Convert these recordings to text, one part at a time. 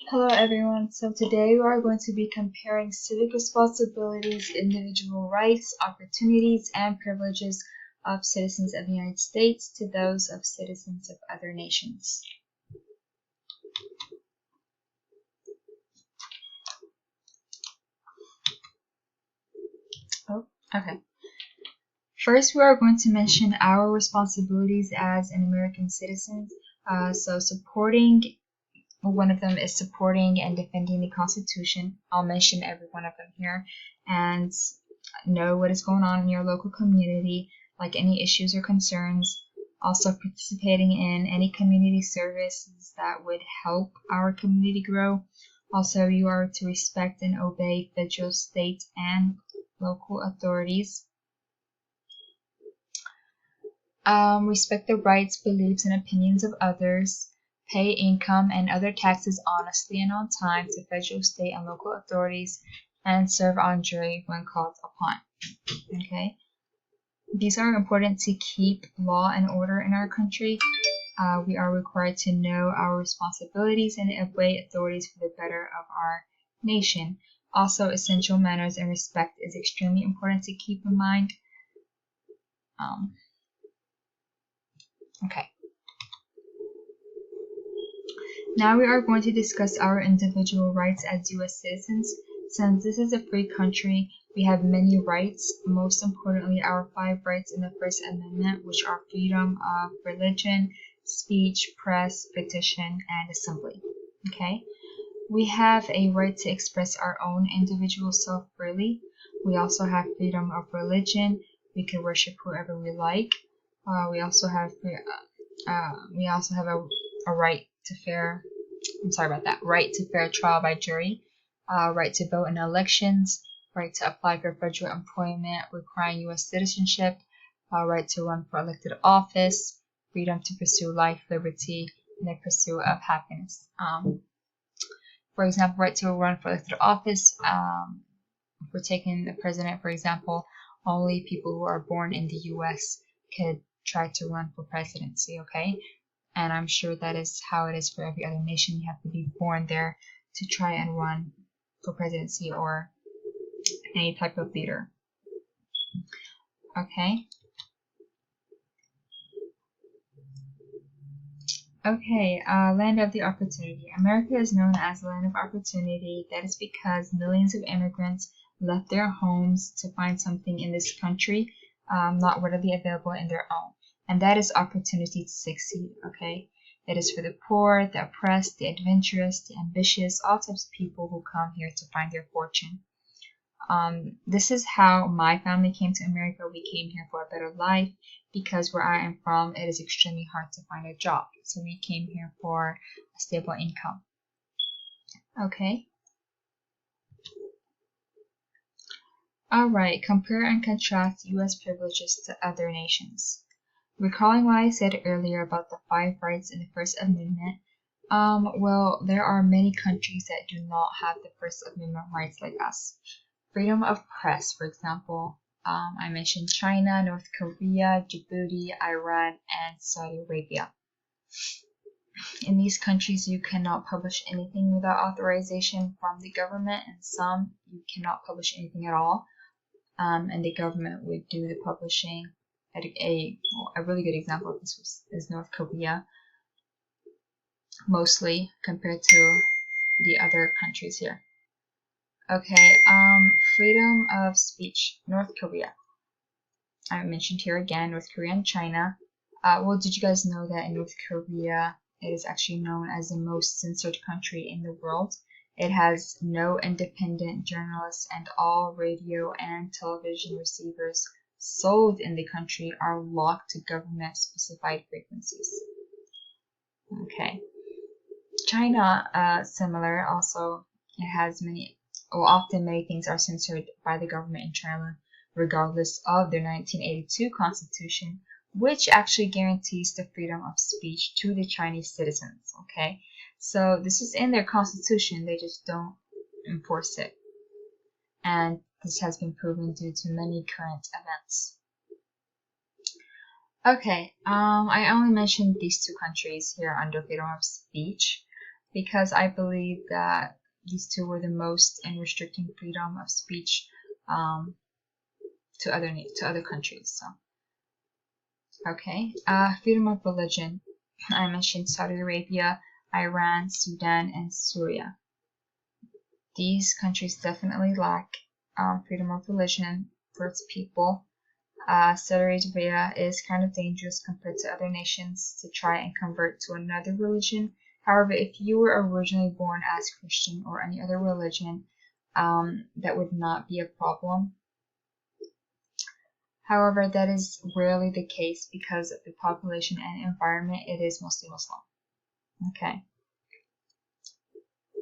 Hello everyone, so today we are going to be comparing civic responsibilities, individual rights, opportunities, and privileges of citizens of the United States to those of citizens of other nations. Okay. First, we are going to mention our responsibilities as an American citizen. One of them is supporting and defending the Constitution. I'll mention every one of them here, and know what is going on in your local community, like any issues or concerns. Also participating in any community services that would help our community grow. Also, you are to respect and obey federal, state, and local authorities. Respect the rights, beliefs, and opinions of others. Pay income and other taxes honestly and on time to federal, state, and local authorities, and serve on jury when called upon. Okay? These are important to keep law and order in our country. We are required to know our responsibilities and obey authorities for the better of our nation. Also, essential manners and respect is extremely important to keep in mind. Okay. Now we are going to discuss our individual rights as U.S. citizens. Since this is a free country, we have many rights, most importantly our 5 rights in the First Amendment, which are freedom of religion, speech, press, petition, and assembly. Okay? We have a right to express our own individual self freely. We also have freedom of religion. We can worship whoever we like. We also have a right to fair trial by jury, right to vote in elections, right to apply for federal employment requiring U.S. citizenship, right to run for elected office, freedom to pursue life, liberty, and the pursuit of happiness. For example, right to run for elected office. If we're taking the president, for example, only people who are born in the U.S. could try to run for presidency, okay? And I'm sure that is how it is for every other nation. You have to be born there to try and run for presidency or any type of leader. Okay. Okay, land of the opportunity. America is known as the land of opportunity. That is because millions of immigrants left their homes to find something in this country not readily available in their own. And that is opportunity to succeed, okay? It is for the poor, the oppressed, the adventurous, the ambitious, all types of people who come here to find their fortune. This is how my family came to America. We came here for a better life because where I am from, it is extremely hard to find a job. So we came here for a stable income. Okay. Alright, compare and contrast U.S. privileges to other nations. Recalling what I said earlier about the 5 rights in the First Amendment, well, there are many countries that do not have the First Amendment rights like us. Freedom of press, for example, I mentioned China, North Korea, Djibouti, Iran, and Saudi Arabia. In these countries, you cannot publish anything without authorization from the government, and some you cannot publish anything at all, and the government would do the publishing. A really good example of this is North Korea, mostly compared to the other countries here. Okay, freedom of speech, North Korea. I mentioned here again, North Korea and China. Well, did you guys know that in North Korea, it is actually known as the most censored country in the world? It has no independent journalists, and all radio and television receivers sold in the country are locked to government-specified frequencies. Okay. China, similar, also, it has often many things are censored by the government in China, regardless of their 1982 constitution, which actually guarantees the freedom of speech to the Chinese citizens, okay? So this is in their constitution, they just don't enforce it. And this has been proven due to many current events. Okay, I only mentioned these 2 countries here under freedom of speech. because I believe that these two were the most in restricting freedom of speech to other countries. So, okay, freedom of religion. I mentioned Saudi Arabia, Iran, Sudan, and Syria. These countries definitely lack freedom of religion for its people. Saudi Arabia is kind of dangerous compared to other nations to try and convert to another religion. However, if you were originally born as Christian or any other religion, that would not be a problem. However, that is rarely the case because of the population and environment. It is mostly Muslim. Okay.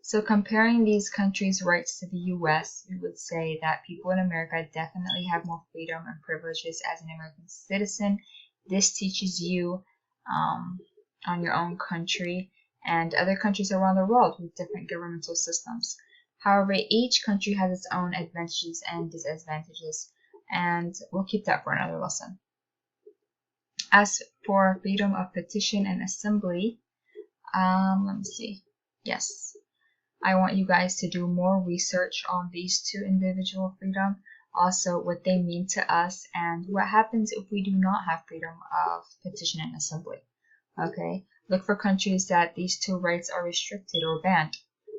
So comparing these countries' rights to the US, we would say that people in America definitely have more freedom and privileges as an American citizen. This teaches you on your own country and other countries around the world with different governmental systems. However, each country has its own advantages and disadvantages, and we'll keep that for another lesson. As for freedom of petition and assembly, let me see. Yes. I want you guys to do more research on these two individual freedom, also what they mean to us, and what happens if we do not have freedom of petition and assembly. Okay, look for countries that these two rights are restricted or banned.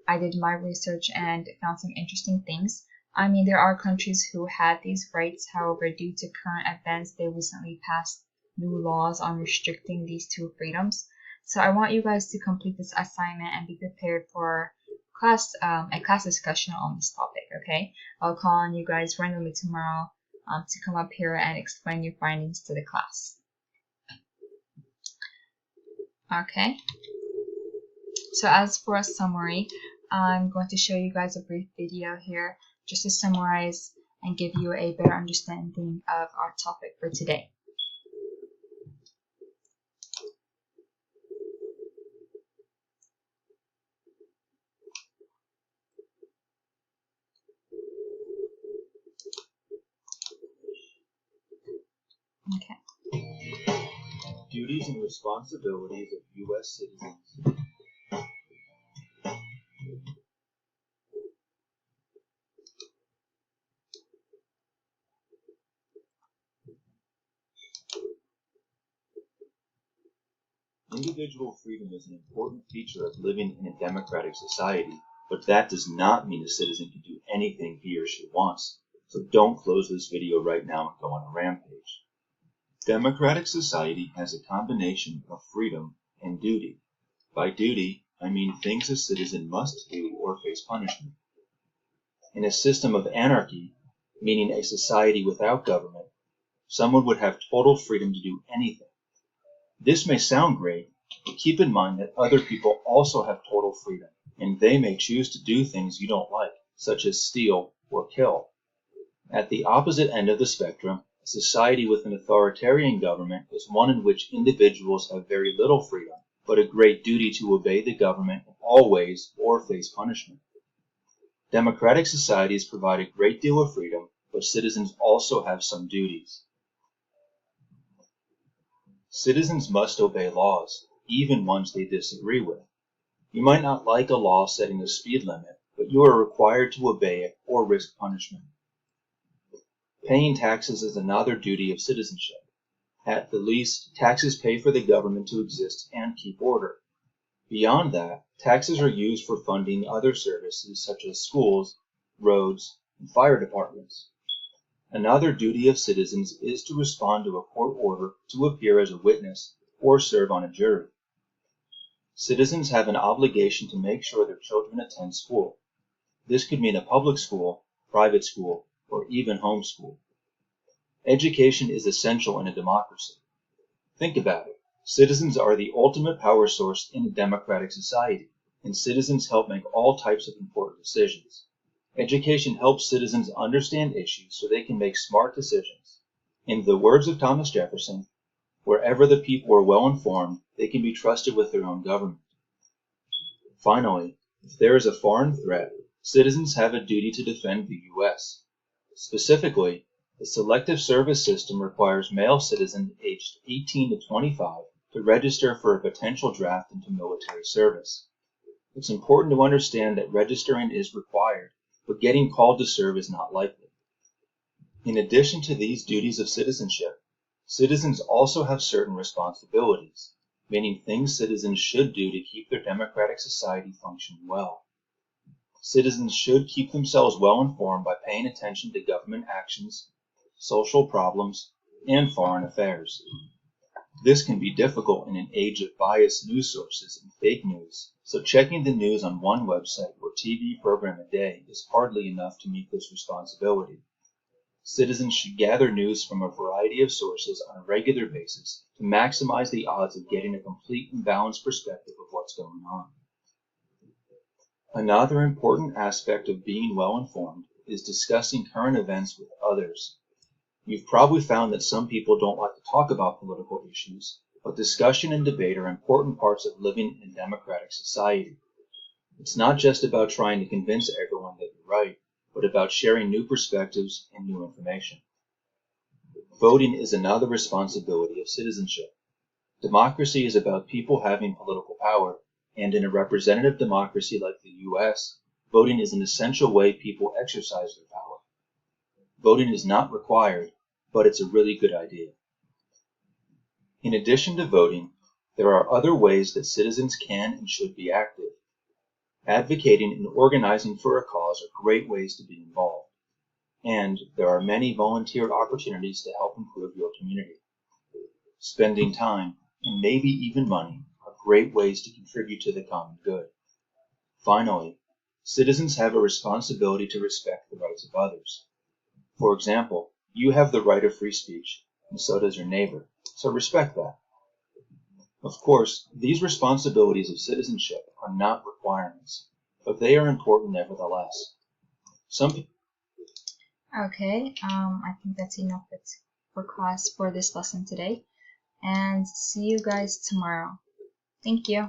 I did my research and found some interesting things. I mean, there are countries who had these rights, however, due to current events, they recently passed new laws on restricting these two freedoms. So I want you guys to complete this assignment and be prepared for a class discussion on this topic. Okay, I'll call on you guys randomly tomorrow to come up here and explain your findings to the class. Okay, so as for a summary, I'm going to show you guys a brief video here just to summarize and give you a better understanding of our topic for today. Okay. Duties and responsibilities of U.S. citizens. Individual freedom is an important feature of living in a democratic society, but that does not mean a citizen can do anything he or she wants. So don't close this video right now and go on a rampage. Democratic society has a combination of freedom and duty. By duty, I mean things a citizen must do or face punishment. In a system of anarchy, meaning a society without government, someone would have total freedom to do anything. This may sound great, but keep in mind that other people also have total freedom, and they may choose to do things you don't like, such as steal or kill. At the opposite end of the spectrum, a society with an authoritarian government is one in which individuals have very little freedom, but a great duty to obey the government in all ways or face punishment. Democratic societies provide a great deal of freedom, but citizens also have some duties. Citizens must obey laws, even ones they disagree with. You might not like a law setting a speed limit, but you are required to obey it or risk punishment. Paying taxes is another duty of citizenship. At the least, taxes pay for the government to exist and keep order. Beyond that, taxes are used for funding other services such as schools, roads, and fire departments. Another duty of citizens is to respond to a court order to appear as a witness or serve on a jury. Citizens have an obligation to make sure their children attend school. This could mean a public school, private school, or even homeschool. Education is essential in a democracy. Think about it. Citizens are the ultimate power source in a democratic society, and citizens help make all types of important decisions. Education helps citizens understand issues so they can make smart decisions. In the words of Thomas Jefferson, wherever the people are well informed, they can be trusted with their own government. Finally, if there is a foreign threat, citizens have a duty to defend the U.S. Specifically, the Selective Service System requires male citizens aged 18 to 25 to register for a potential draft into military service. It's important to understand that registering is required, but getting called to serve is not likely. In addition to these duties of citizenship, citizens also have certain responsibilities, meaning things citizens should do to keep their democratic society functioning well. Citizens should keep themselves well informed by paying attention to government actions, social problems, and foreign affairs. This can be difficult in an age of biased news sources and fake news, so checking the news on one website or TV program a day is hardly enough to meet this responsibility. Citizens should gather news from a variety of sources on a regular basis to maximize the odds of getting a complete and balanced perspective of what's going on. Another important aspect of being well informed is discussing current events with others. You've probably found that some people don't like to talk about political issues, but discussion and debate are important parts of living in a democratic society. It's not just about trying to convince everyone that you're right, but about sharing new perspectives and new information. Voting is another responsibility of citizenship. Democracy is about people having political power, and in a representative democracy like the US, voting is an essential way people exercise their power. Voting is not required, but it's a really good idea. In addition to voting, there are other ways that citizens can and should be active. Advocating and organizing for a cause are great ways to be involved, and there are many volunteer opportunities to help improve your community. Spending time, and maybe even money, are great ways to contribute to the common good. Finally, citizens have a responsibility to respect the rights of others. For example, you have the right of free speech, and so does your neighbor, so respect that. Of course, these responsibilities of citizenship are not requirements, but they are important nevertheless. Okay, I think that's enough for class for this lesson today, and see you guys tomorrow. Thank you.